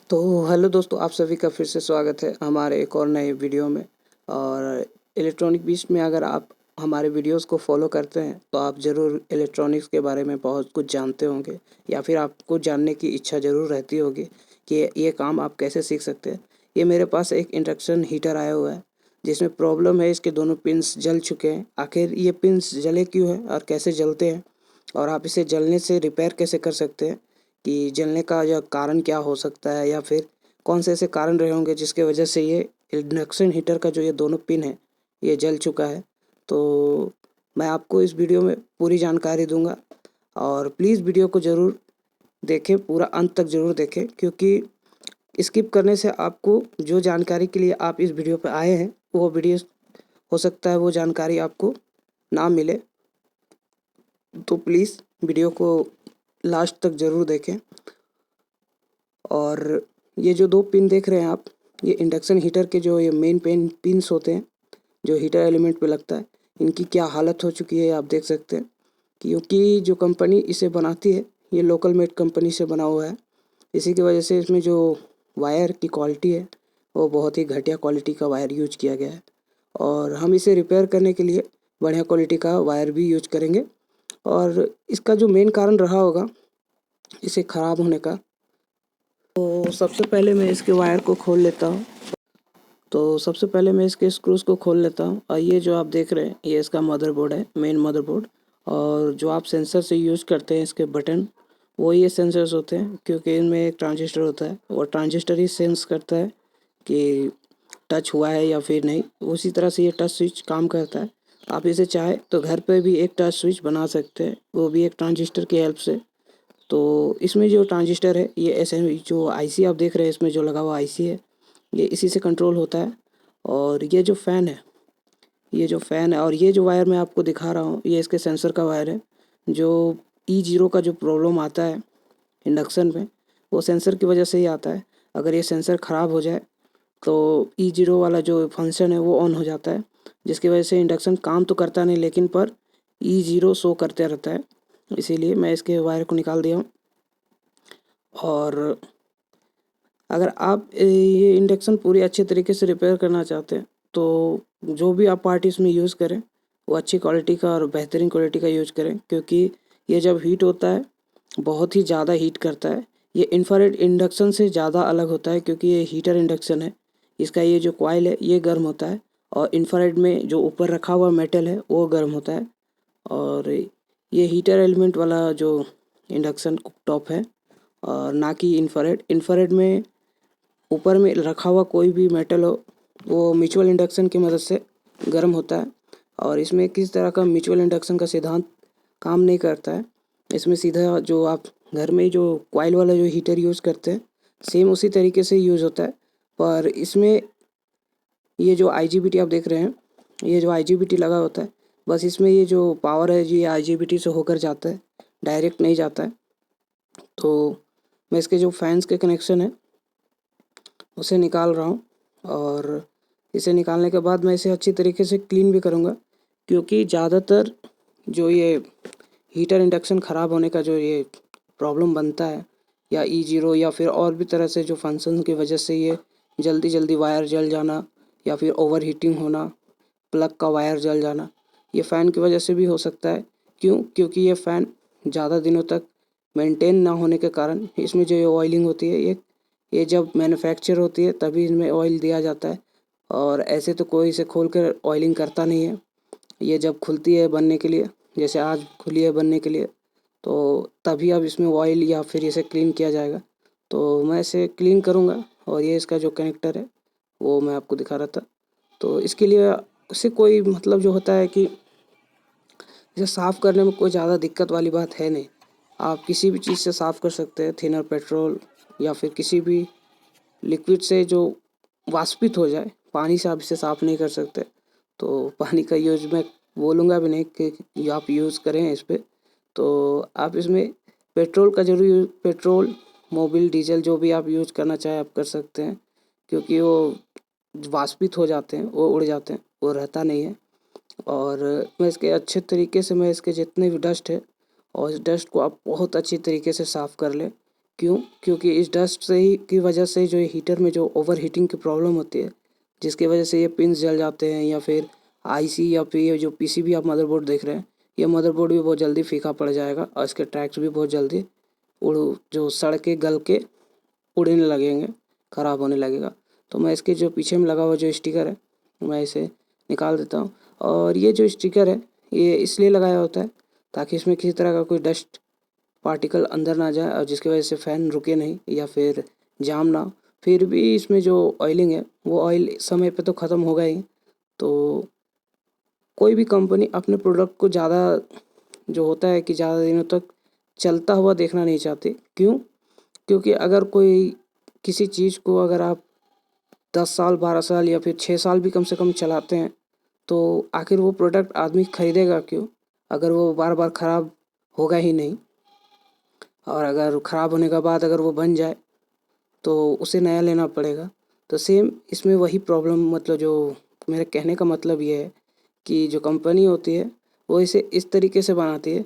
तो हेलो दोस्तों, आप सभी का फिर से स्वागत है हमारे एक और नए वीडियो में। और इलेक्ट्रॉनिक बीस्ट में अगर आप हमारे वीडियोस को फॉलो करते हैं तो आप ज़रूर इलेक्ट्रॉनिक्स के बारे में बहुत कुछ जानते होंगे, या फिर आपको जानने की इच्छा ज़रूर रहती होगी कि ये काम आप कैसे सीख सकते हैं। ये मेरे पास एक इंडक्शन हीटर आया हुआ है जिसमें प्रॉब्लम है, इसके दोनों पिन्स जल चुके हैं। आखिर ये पिन्स जले क्यों हैं और कैसे जलते हैं, और आप इसे जलने से रिपेयर कैसे कर सकते हैं, कि जलने का यह कारण क्या हो सकता है, या फिर कौन से ऐसे कारण रहे होंगे जिसके वजह से ये इंडक्शन हीटर का जो ये दोनों पिन है ये जल चुका है। तो मैं आपको इस वीडियो में पूरी जानकारी दूंगा, और प्लीज़ वीडियो को ज़रूर देखें, पूरा अंत तक ज़रूर देखें, क्योंकि स्किप करने से आपको जो जानकारी के लिए आप इस वीडियो पर आए हैं वो वीडियो हो सकता है वो जानकारी आपको ना मिले। तो प्लीज़ वीडियो को लास्ट तक ज़रूर देखें। और ये जो दो पिन देख रहे हैं आप, ये इंडक्शन हीटर के जो ये मेन पिन्स होते हैं जो हीटर एलिमेंट पे लगता है, इनकी क्या हालत हो चुकी है आप देख सकते हैं। क्योंकि जो कंपनी इसे बनाती है ये लोकल मेड कंपनी से बना हुआ है, इसी की वजह से इसमें जो वायर की क्वालिटी है वो बहुत ही घटिया क्वालिटी का वायर यूज किया गया है। और हम इसे रिपेयर करने के लिए बढ़िया क्वालिटी का वायर भी यूज करेंगे। और इसका जो मेन कारण रहा होगा इसे ख़राब होने का, तो सबसे पहले मैं इसके वायर को खोल लेता हूँ। तो सबसे पहले मैं इसके स्क्रूज़ को खोल लेता हूँ, और ये जो आप देख रहे हैं ये इसका मदरबोर्ड है, मेन मदरबोर्ड। और जो आप सेंसर से यूज़ करते हैं इसके बटन, वो ये सेंसर्स होते हैं, क्योंकि इनमें एक ट्रांजिस्टर होता है और ट्रांजिस्टर ही सेंस करता है कि टच हुआ है या फिर नहीं। उसी तरह से ये टच स्विच काम करता है। आप इसे चाहे तो घर पे भी एक टच स्विच बना सकते हैं, वो भी एक ट्रांजिस्टर की हेल्प से। तो इसमें जो ट्रांजिस्टर है ये ऐसे जो आईसी आप देख रहे हैं इसमें जो लगा हुआ आईसी है ये इसी से कंट्रोल होता है। और ये जो फ़ैन है, और ये जो वायर मैं आपको दिखा रहा हूँ ये इसके सेंसर का वायर है। जो E0 का जो प्रॉब्लम आता है इंडक्शन में, वो सेंसर की वजह से ही आता है। अगर ये सेंसर ख़राब हो जाए तो E0 वाला जो फंक्शन है वो ऑन हो जाता है, जिसकी वजह से इंडक्शन काम तो करता नहीं लेकिन पर E0 शो करते रहता है। इसीलिए मैं इसके वायर को निकाल दिया हूँ। और अगर आप ये इंडक्शन पूरी अच्छे तरीके से रिपेयर करना चाहते हैं तो जो भी आप पार्ट इसमें यूज़ करें वो अच्छी क्वालिटी का और बेहतरीन क्वालिटी का यूज़ करें, क्योंकि ये जब हीट होता है बहुत ही ज़्यादा हीट करता है। ये इंफ्रारेड इंडक्शन से ज़्यादा अलग होता है, क्योंकि ये हीटर इंडक्शन है। इसका ये जो कॉइल है ये गर्म होता है, और इंफ्रारेड में जो ऊपर रखा हुआ मेटल है वो गर्म होता है। और ये हीटर एलिमेंट वाला जो इंडक्शन कुकटॉप है, और ना कि इंफ्रारेड। इंफ्रारेड में ऊपर में रखा हुआ कोई भी मेटल हो वो म्यूचुअल इंडक्शन की मदद से गर्म होता है, और इसमें किस तरह का म्यूचुअल इंडक्शन का सिद्धांत काम नहीं करता है। इसमें सीधा जो आप घर में जो कॉइल वाला जो हीटर यूज़ करते हैं सेम उसी तरीके से यूज़ होता है। पर इसमें ये जो IGBT आप देख रहे हैं, ये जो IGBT लगा होता है, बस इसमें ये जो पावर है ये IGBT से होकर जाता है, डायरेक्ट नहीं जाता है। तो मैं इसके जो फैंस के कनेक्शन है उसे निकाल रहा हूँ, और इसे निकालने के बाद मैं इसे अच्छी तरीके से क्लीन भी करूँगा, क्योंकि ज़्यादातर जो ये हीटर इंडक्शन ख़राब होने का जो ये प्रॉब्लम बनता है, या E0 या फिर और भी तरह से जो फंक्शन की वजह से ये जल्दी जल्दी वायर जल जाना, या फिर ओवर हीटिंग होना, प्लग का वायर जल जाना, ये फ़ैन की वजह से भी हो सकता है। क्यों? क्योंकि ये फ़ैन ज़्यादा दिनों तक मेंटेन ना होने के कारण इसमें जो ये ऑयलिंग होती है ये जब मैन्युफैक्चर होती है तभी इसमें ऑयल दिया जाता है, और ऐसे तो कोई इसे खोल कर ऑयलिंग करता नहीं है। ये जब खुलती है बनने के लिए, जैसे आज खुली है बनने के लिए, तो तभी अब इसमें ऑयल या फिर इसे क्लीन किया जाएगा। तो मैं इसे क्लीन करूँगा, और ये इसका जो कनेक्टर है वो मैं आपको दिखा रहा था। तो इसके लिए इससे कोई मतलब जो होता है कि इसे साफ़ करने में कोई ज़्यादा दिक्कत वाली बात है नहीं। आप किसी भी चीज़ से साफ़ कर सकते हैं, थिनर पेट्रोल या फिर किसी भी लिक्विड से जो वाष्पित हो जाए। पानी से आप इसे साफ़ नहीं कर सकते, तो पानी का यूज़ मैं बोलूँगा भी नहीं कि आप यूज़ करें इस पे। तो आप इसमें पेट्रोल का ज़रूर पेट्रोल, मोबिल, डीजल जो भी आप यूज़ करना चाहें आप कर सकते हैं, क्योंकि वो वाष्पित हो जाते हैं, वो उड़ जाते हैं, वो रहता नहीं है। और मैं इसके अच्छे तरीके से मैं इसके जितने भी डस्ट है, और इस डस्ट को आप बहुत अच्छी तरीके से साफ़ कर लें, क्यों? क्योंकि इस डस्ट से ही की वजह से जो हीटर में जो ओवर हीटिंग की प्रॉब्लम होती है, जिसकी वजह से ये पिन्स जल जाते हैं, या फिर आईसी या फिर ये जो पीसीबी आप मदरबोर्ड देख रहे हैं, ये मदरबोर्ड भी बहुत जल्दी फीका पड़ जाएगा और इसके ट्रैक्स भी बहुत जल्दी जो सड़ के गल के उड़ने लगेंगे, ख़राब होने लगेगा। तो मैं इसके जो पीछे में लगा हुआ जो स्टिकर है, मैं इसे निकाल देता हूँ। और ये जो स्टिकर है, ये इसलिए लगाया होता है ताकि इसमें किसी तरह का कोई डस्ट पार्टिकल अंदर ना जाए और जिसकी वजह से फ़ैन रुके नहीं या फिर जाम ना हो। फिर भी इसमें जो ऑयलिंग है, वो ऑयल समय पे तो ख़त्म होगा ही। तो कोई भी कंपनी अपने प्रोडक्ट को ज़्यादा जो होता है कि ज़्यादा दिनों तक चलता हुआ देखना नहीं चाहती। क्यों? क्योंकि अगर कोई किसी चीज़ को अगर आप 10 साल, 12 साल या फिर 6 साल भी कम से कम चलाते हैं, तो आखिर वो प्रोडक्ट आदमी खरीदेगा क्यों? अगर वो बार-बार ख़राब होगा ही नहीं। और अगर ख़राब होने के बाद अगर वो बन जाए तो उसे नया लेना पड़ेगा। तो सेम इसमें वही प्रॉब्लम, मतलब जो मेरे कहने का मतलब ये है कि जो कंपनी होती है वो इसे इस तरीके से बनाती है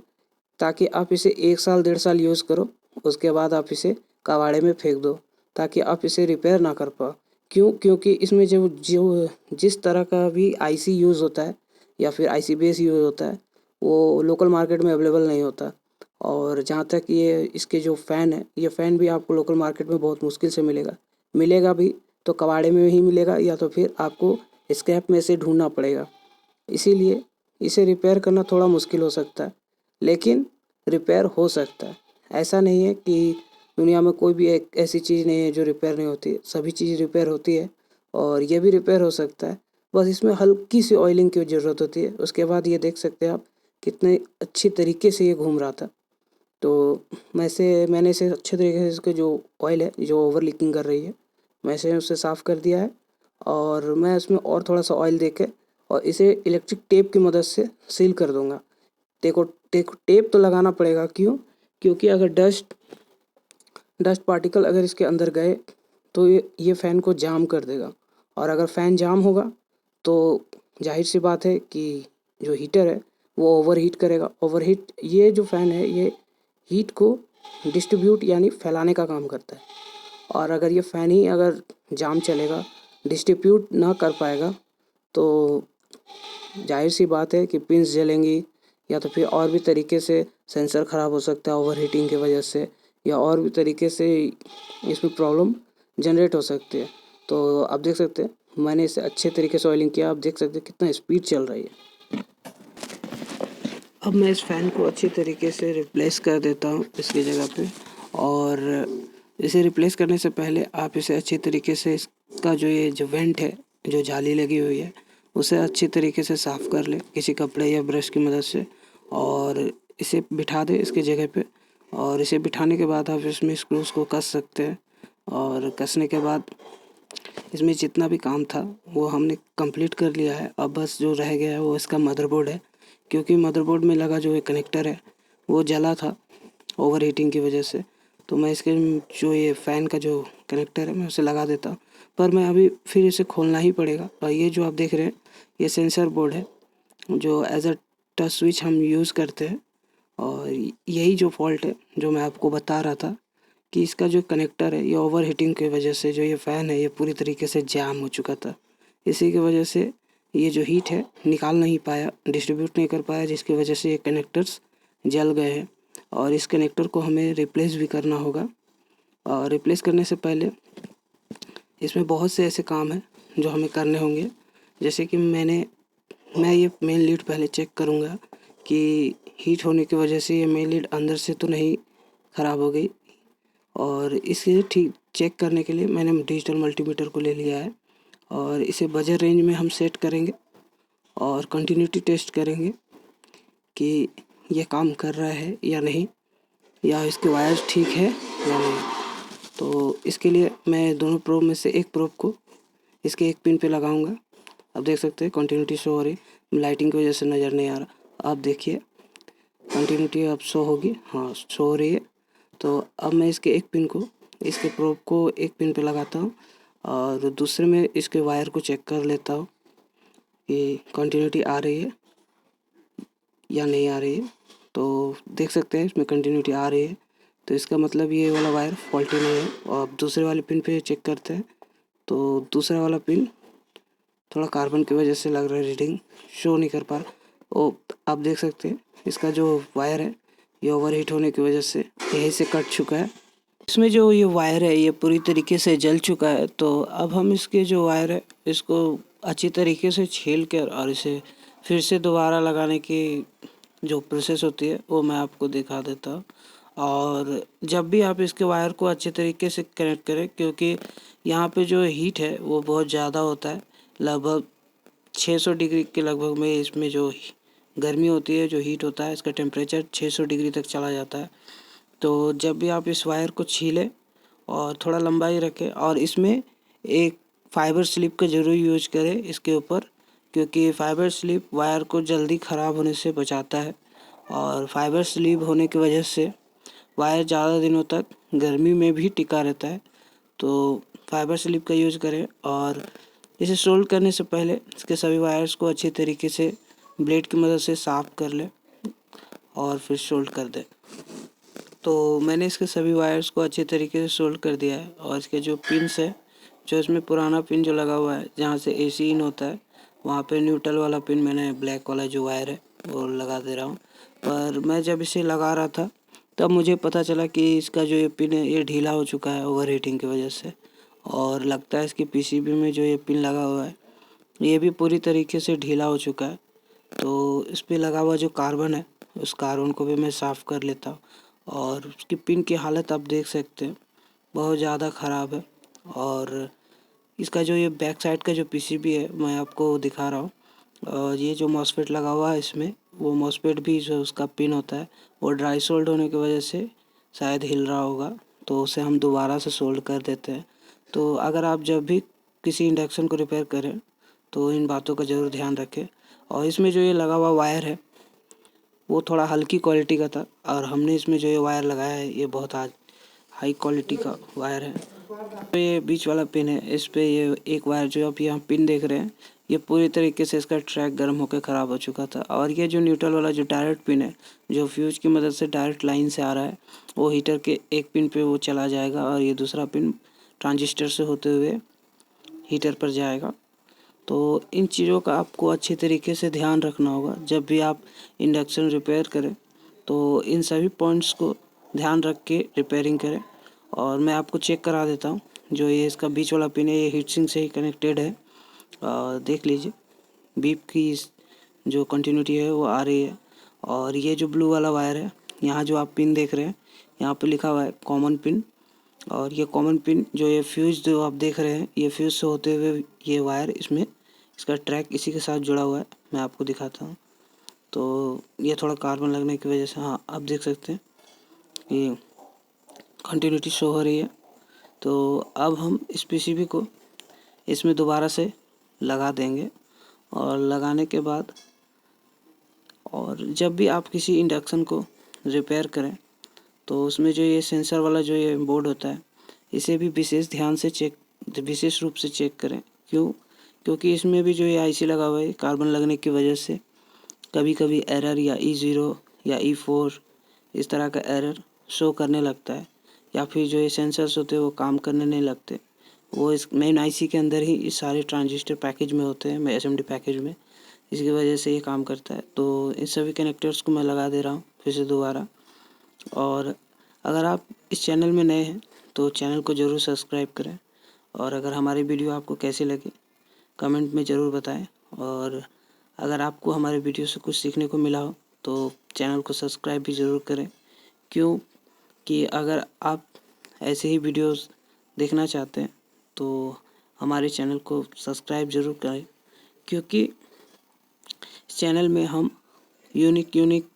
ताकि आप इसे 1 साल, 1.5 साल यूज़ करो, उसके बाद आप इसे कबाड़े में फेंक दो ताकि आप इसे रिपेयर ना कर पाओ। क्यों? क्योंकि इसमें जो जो जिस तरह का भी आईसी यूज़ होता है या फिर आईसी बेस यूज़ होता है, वो लोकल मार्केट में अवेलेबल नहीं होता। और जहाँ तक ये इसके जो फ़ैन है, ये फ़ैन भी आपको लोकल मार्केट में बहुत मुश्किल से मिलेगा। मिलेगा भी तो कबाड़े में ही मिलेगा या तो फिर आपको स्क्रैप में से ढूँढना पड़ेगा। इसीलिए इसे रिपेयर करना थोड़ा मुश्किल हो सकता है, लेकिन रिपेयर हो सकता है। ऐसा नहीं है कि दुनिया में कोई भी एक ऐसी चीज़ नहीं है जो रिपेयर नहीं होती है, सभी चीज़ रिपेयर होती है और ये भी रिपेयर हो सकता है। बस इसमें हल्की सी ऑयलिंग की ज़रूरत होती है। उसके बाद ये देख सकते हैं आप कितने अच्छी तरीके से ये घूम रहा था। तो मैंने इसे अच्छे तरीके से इसके जो ऑयल है जो ओवर लीकिंग कर रही है, मैं इसे उससे साफ़ कर दिया है और मैं इसमें और थोड़ा सा ऑयल देके और इसे इलेक्ट्रिक टेप की मदद से सील कर दूंगा। देखो देखो टेप तो लगाना पड़ेगा। क्यों? क्योंकि अगर डस्ट पार्टिकल अगर इसके अंदर गए तो ये फ़ैन को जाम कर देगा और अगर फ़ैन जाम होगा तो जाहिर सी बात है कि जो हीटर है वो ओवरहीट करेगा। ओवरहीट, ये जो फ़ैन है ये हीट को डिस्ट्रीब्यूट यानी फैलाने का काम करता है और अगर ये फ़ैन ही अगर जाम चलेगा, डिस्ट्रीब्यूट ना कर पाएगा, तो जाहिर सी बात है कि पिन्स जलेंगी या तो फिर और भी तरीके से सेंसर ख़राब हो सकता है ओवरहीटिंग की वजह से, या और भी तरीके से इसमें प्रॉब्लम जनरेट हो सकती है। तो आप देख सकते हैं मैंने इसे अच्छे तरीके से ऑयलिंग किया। आप देख सकते हैं कितना स्पीड चल रही है। अब मैं इस फ़ैन को अच्छी तरीके से रिप्लेस कर देता हूँ इसकी जगह पे। और इसे रिप्लेस करने से पहले आप इसे अच्छी तरीके से इसका जो वेंट है, जो जाली लगी हुई है, उसे अच्छी तरीके से साफ़ कर लें किसी कपड़े या ब्रश की मदद से और इसे बिठा दें इसकी जगह पे। और इसे बिठाने के बाद आप इसमें स्क्रूज़ को कस सकते हैं और कसने के बाद इसमें जितना भी काम था वो हमने कंप्लीट कर लिया है। अब बस जो रह गया है वो इसका मदरबोर्ड है, क्योंकि मदरबोर्ड में लगा जो ये कनेक्टर है वो जला था ओवर हीटिंग की वजह से। तो मैं इसके जो ये फ़ैन का जो कनेक्टर है मैं उसे लगा देता हूँ, पर मैं अभी फिर इसे खोलना ही पड़ेगा। और ये जो आप देख रहे हैं ये सेंसर बोर्ड है जो एज अ टच स्विच हम यूज़ करते हैं। और यही जो फॉल्ट है जो मैं आपको बता रहा था कि इसका जो कनेक्टर है ये ओवर हीटिंग की वजह से जो ये फ़ैन है ये पूरी तरीके से जाम हो चुका था। इसी की वजह से ये जो हीट है निकाल नहीं पाया, डिस्ट्रीब्यूट नहीं कर पाया, जिसकी वजह से ये कनेक्टर्स जल गए हैं और इस कनेक्टर को हमें रिप्लेस भी करना होगा। और रिप्लेस करने से पहले इसमें बहुत से ऐसे काम हैं जो हमें करने होंगे, जैसे कि मैं ये मेन लीड पहले चेक करूँगा कि हीट होने की वजह से ये मेन लीड अंदर से तो नहीं ख़राब हो गई। और इसे ठीक चेक करने के लिए मैंने डिजिटल मल्टीमीटर को ले लिया है और इसे बजर रेंज में हम सेट करेंगे और कंटिन्यूटी टेस्ट करेंगे कि ये काम कर रहा है या नहीं, या इसके वायर्स ठीक है या नहीं। तो इसके लिए मैं दोनों प्रोब में से एक प्रोब को इसके एक पिन पे लगाऊंगा। आप देख सकते हैं कंटिन्यूटी शो हो रही, लाइटिंग की वजह से नज़र नहीं आ रहा। आप देखिए कंटिन्यूटी अब शो होगी, हाँ शो हो रही है। तो अब मैं इसके प्रोब को एक पिन पे लगाता हूँ और दूसरे में इसके वायर को चेक कर लेता हूँ कि कंटिन्यूटी आ रही है या नहीं आ रही है। तो देख सकते हैं इसमें कंटिन्यूटी आ रही है। तो इसका मतलब ये वाला वायर फॉल्टी नहीं है। और अब दूसरे वाले पिन पे चेक करते हैं। तो दूसरा वाला पिन थोड़ा कार्बन की वजह से लग रहा है रीडिंग शो नहीं कर पा रहा। ओ आप देख सकते हैं इसका जो वायर है ये ओवर हीट होने की वजह से यहीं से कट चुका है। इसमें जो ये वायर है ये पूरी तरीके से जल चुका है। तो अब हम इसके जो वायर है इसको अच्छी तरीके से छील कर और इसे फिर से दोबारा लगाने की जो प्रोसेस होती है वो मैं आपको दिखा देता हूँ। और जब भी आप इसके वायर को अच्छे तरीके से कनेक्ट करें, क्योंकि यहाँ पे जो हीट है वो बहुत ज़्यादा होता है, लगभग 600 डिग्री के लगभग में इसमें जो गर्मी होती है, जो हीट होता है, इसका टेम्परेचर 600 डिग्री तक चला जाता है। तो जब भी आप इस वायर को छीलें और थोड़ा लंबाई रखें और इसमें एक फाइबर स्लिप का ज़रूर यूज करें इसके ऊपर, क्योंकि फाइबर स्लिप वायर को जल्दी ख़राब होने से बचाता है। और फाइबर स्लिप होने की वजह से वायर ज़्यादा दिनों तक गर्मी में भी टिका रहता है। तो फाइबर स्लिप का यूज़ करें और इसे सोल्ड करने से पहले इसके सभी वायर्स को अच्छी तरीके से ब्लेड की मदद से साफ़ कर लें और फिर सोल्ड कर दें। तो मैंने इसके सभी वायर्स को अच्छी तरीके से सोल्ड कर दिया है। और इसके जो पिन्स है, जो इसमें पुराना पिन जो लगा हुआ है जहाँ से AC इन होता है, वहाँ पे न्यूट्रल वाला पिन मैंने ब्लैक वाला जो वायर है वो लगा दे रहा हूँ। पर मैं जब इसे लगा रहा था तब मुझे पता चला कि इसका जो ये पिन है ये ढीला हो चुका है ओवर हीटिंग की वजह से। और लगता है इसकी PCB में जो ये पिन लगा हुआ है ये भी पूरी तरीके से ढीला हो चुका है। तो इस पर लगा हुआ जो कार्बन है उस कार्बन को भी मैं साफ़ कर लेता हूँ। और उसकी पिन की हालत आप देख सकते हैं बहुत ज़्यादा ख़राब है। और इसका जो ये बैक साइड का जो PCB है मैं आपको दिखा रहा हूँ। और ये जो मॉसफेट लगा हुआ है इसमें, वो मॉसफेट भी जो उसका पिन होता है वो ड्राई सोल्ड होने की वजह से शायद हिल रहा होगा, तो उसे हम दोबारा से सोल्ड कर देते हैं। तो अगर आप जब भी किसी इंडक्शन को रिपेयर करें तो इन बातों का ज़रूर ध्यान रखें। और इसमें जो ये लगा हुआ वायर है वो थोड़ा हल्की क्वालिटी का था, और हमने इसमें जो ये वायर लगाया है ये बहुत हाई क्वालिटी का वायर है। तो ये बीच वाला पिन है, इस पे ये एक वायर जो आप यहाँ पिन देख रहे हैं ये पूरी तरीके से इसका ट्रैक गर्म होकर ख़राब हो चुका था। और ये जो न्यूट्रल वाला जो डायरेक्ट पिन है जो फ्यूज की मदद से डायरेक्ट लाइन से आ रहा है वो हीटर के एक पिन पे वो चला जाएगा और ये दूसरा पिन ट्रांजिस्टर से होते हुए हीटर पर जाएगा। तो इन चीज़ों का आपको अच्छी तरीके से ध्यान रखना होगा जब भी आप इंडक्शन रिपेयर करें। तो इन सभी पॉइंट्स को ध्यान रख के रिपेयरिंग करें। और मैं आपको चेक करा देता हूँ, जो ये इसका बीच वाला पिन है ये हीट सिंक से ही कनेक्टेड है। देख लीजिए बीप की जो कंटिन्यूटी है वो आ रही है। और ये जो ब्लू वाला वायर है यहाँ जो आप पिन देख रहे हैं यहाँ पे लिखा हुआ है कॉमन पिन। और ये कॉमन पिन जो ये फ्यूज़ जो आप देख रहे हैं ये फ्यूज़ से होते हुए ये वायर इसमें इसका ट्रैक इसी के साथ जुड़ा हुआ है। मैं आपको दिखाता हूँ। तो ये थोड़ा कार्बन लगने की वजह से, हाँ आप देख सकते हैं ये कंटिन्यूटी शो हो रही है। तो अब हम इस PCB को इसमें दोबारा से लगा देंगे। और लगाने के बाद और जब भी आप किसी इंडक्शन को रिपेयर करें तो उसमें जो ये सेंसर वाला जो ये बोर्ड होता है इसे भी विशेष रूप से चेक करें। क्योंकि इसमें भी जो ये IC लगा हुआ है कार्बन लगने की वजह से कभी कभी एरर या E0 या E4 इस तरह का एरर शो करने लगता है, या फिर जो ये सेंसर्स होते हैं वो काम करने नहीं लगते। वो इस मेन IC के अंदर ही इस सारे ट्रांजिस्टर पैकेज में होते हैं, SMD पैकेज में, इसकी वजह से ये काम करता है। तो इन सभी कनेक्टर्स को मैं लगा दे रहा हूँ फिर से दोबारा। और अगर आप इस चैनल में नए हैं तो चैनल को ज़रूर सब्सक्राइब करें। और अगर हमारी वीडियो आपको कैसी लगी कमेंट में ज़रूर बताएं। और अगर आपको हमारे वीडियो से कुछ सीखने को मिला हो तो चैनल को सब्सक्राइब भी ज़रूर करें, क्योंकि अगर आप ऐसे ही वीडियोस देखना चाहते हैं तो हमारे चैनल को सब्सक्राइब ज़रूर करें, क्योंकि इस चैनल में हम यूनिक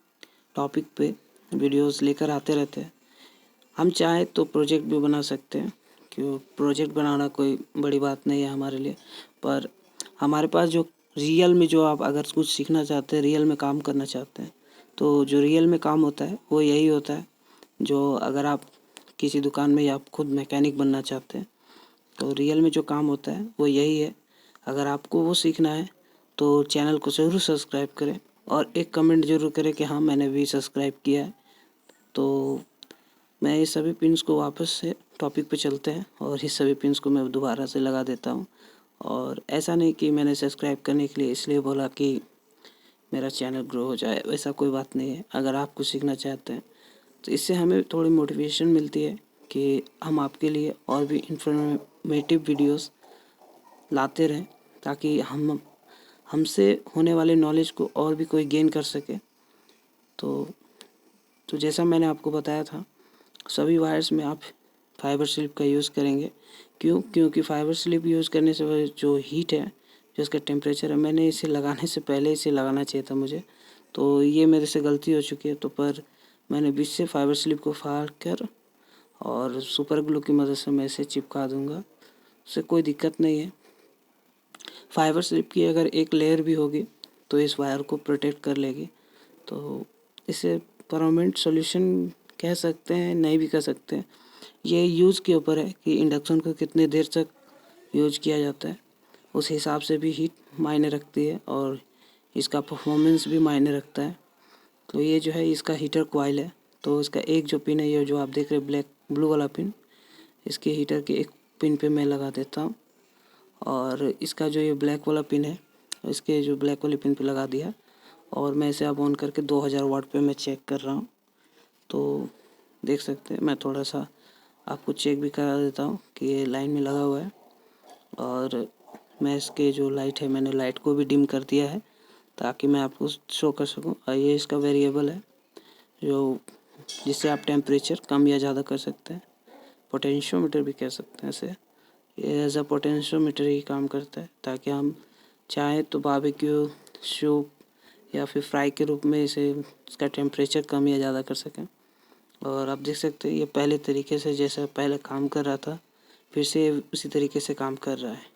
टॉपिक पे वीडियोस लेकर आते रहते हैं। हम चाहें तो प्रोजेक्ट भी बना सकते हैं, क्यों प्रोजेक्ट बनाना कोई बड़ी बात नहीं है हमारे लिए। पर हमारे पास जो रियल में जो आप अगर कुछ सीखना चाहते हैं, रियल में काम करना चाहते हैं, तो जो रियल में काम होता है वो यही होता है। जो अगर आप किसी दुकान में या आप खुद मैकेनिक बनना चाहते हैं तो रियल में जो काम होता है वो यही है। अगर आपको वो सीखना है तो चैनल को ज़रूर सब्सक्राइब करें और एक कमेंट ज़रूर करें कि हाँ मैंने भी सब्सक्राइब किया है। तो मैं ये सभी पिन्स को वापस से टॉपिक पे चलते हैं और इस सभी पिन्स को मैं दोबारा से लगा देता हूँ। और ऐसा नहीं कि मैंने सब्सक्राइब करने के लिए इसलिए बोला कि मेरा चैनल ग्रो हो जाए, वैसा कोई बात नहीं है। अगर आप कुछ सीखना चाहते हैं तो इससे हमें थोड़ी मोटिवेशन मिलती है कि हम आपके लिए और भी इन्फॉर्मेटिव वीडियोस लाते रहें, ताकि हमसे होने वाले नॉलेज को और भी कोई गेन कर सके। तो जैसा मैंने आपको बताया था, सभी वायर्स में आप फाइबर स्लिप का यूज़ करेंगे। क्योंकि फाइबर स्लिप यूज़ करने से जो हीट है, जो इसका टेम्परेचर है, मैंने इसे लगाने से पहले इसे लगाना चाहिए था मुझे, तो ये मेरे से गलती हो चुकी है। तो पर मैंने बीच से फाइबर स्लिप को फाड़ कर और सुपर ग्लू की मदद से मैं इसे चिपका दूंगा, उससे कोई दिक्कत नहीं है। फाइबर स्लिप की अगर एक लेयर भी होगी तो इस वायर को प्रोटेक्ट कर लेगी। तो इसे परमानेंट सॉल्यूशन कह सकते हैं, नहीं भी कह सकते हैं। ये यूज़ के ऊपर है कि इंडक्शन को कितने देर तक यूज किया जाता है, उस हिसाब से भी हीट मायने रखती है और इसका परफॉर्मेंस भी मायने रखता है। तो ये जो है इसका हीटर कॉइल है, तो इसका एक जो पिन है, ये जो आप देख रहे हैं ब्लू वाला पिन, इसके हीटर के एक पिन पे मैं लगा देता हूँ। और इसका जो ये ब्लैक वाला पिन है, इसके जो ब्लैक वाले पिन पे लगा दिया और मैं इसे अब ऑन करके 2000 वाट पे मैं चेक कर रहा हूँ। तो देख सकते हैं, मैं थोड़ा सा आपको चेक भी करा देता हूँ कि ये लाइन में लगा हुआ है। और मैं इसके जो लाइट है, मैंने लाइट को भी डिम कर दिया है ताकि मैं आपको शो कर सकूँ। और ये इसका वेरिएबल है जिससे आप टेम्परेचर कम या ज़्यादा कर सकते हैं। पोटेंशियोमीटर भी कह सकते हैं इसे। ये एज अ पोटेंशियोमीटर ही काम करता है, ताकि हम चाहें तो बारबेक्यू, सूप या फिर फ्राई के रूप में इसका टेम्परेचर कम या ज़्यादा कर सकें। और आप देख सकते हैं ये पहले तरीके से जैसा पहले काम कर रहा था, फिर से उसी तरीके से काम कर रहा है।